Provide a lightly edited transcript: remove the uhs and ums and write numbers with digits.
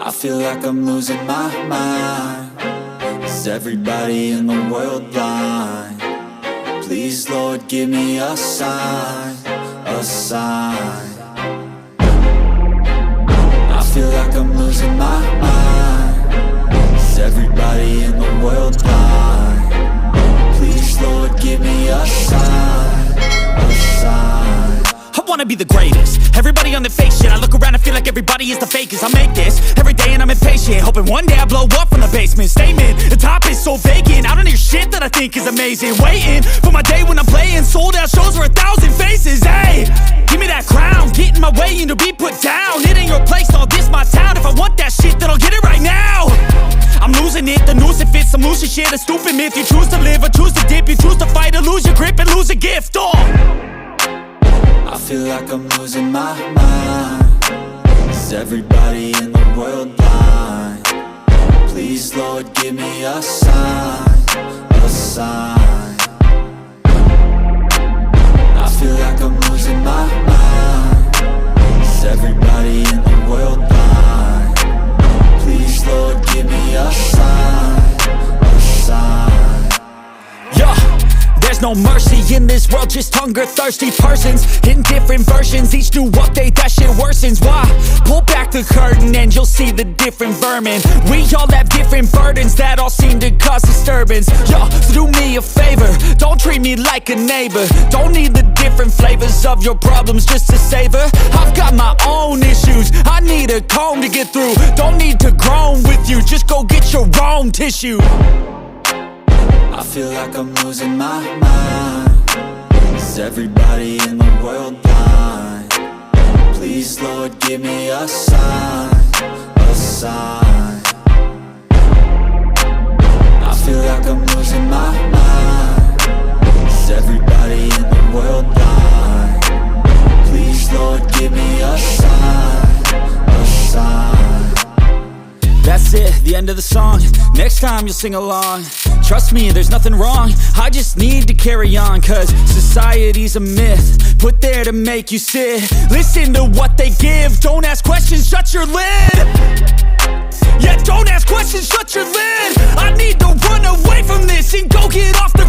I feel like I'm losing my mind. Is everybody in the world blind? Please, Lord, give me a sign, a sign. I feel like I'm losing my mind. Is everybody in the world blind? Please, Lord, give me a sign, a sign. I wanna be the greatest. Everybody on the fake shit. I look around and feel like everybody is the fakest. I make this every day and I'm impatient, hoping one day I blow up from the basement. Statement, the top is so vacant. I don't hear shit that I think is amazing. Waiting for my day when I'm playing sold out shows for 1,000 faces. Hey, give me that crown, get in my way and to be put down. It ain't your place, all this my town. If I want that shit, then I'll get it right now. I'm losing it, the noose it fits. I'm losing shit, a stupid myth. You choose to live or choose to dip. You choose to fight or lose your grip and lose a gift. I feel like I'm losing my mind. Is everybody in the world blind? Please, Lord, give me a sign, a sign. I feel like I'm losing my mind. Is everybody in the world blind? Please, Lord, give me a sign, a sign. Yeah. There's no mercy in this world, just hunger-thirsty persons in different versions. Each new update, that shit worsens. Why? Pull back the curtain and you'll see the different vermin. We all have different burdens that all seem to cause disturbance. Yo, so do me a favor, don't treat me like a neighbor. Don't need the different flavors of your problems just to savor. I've got my own issues, I need a comb to get through. Don't need to groan with you, just go get your own tissue. I feel like I'm losing my mind. Is everybody in the world blind? Please, Lord, give me a sign, a sign. I feel like I'm losing my mind. Is everybody in the world blind? Please, Lord, give me a sign, a sign. That's it, the end of the song. Next time you'll sing along. Trust me, there's nothing wrong. I just need to carry on, cause society's a myth put there to make you sit. Listen to what they give. Don't ask questions, shut your lid. Yeah, don't ask questions, shut your lid. I need to run away from this and go get off the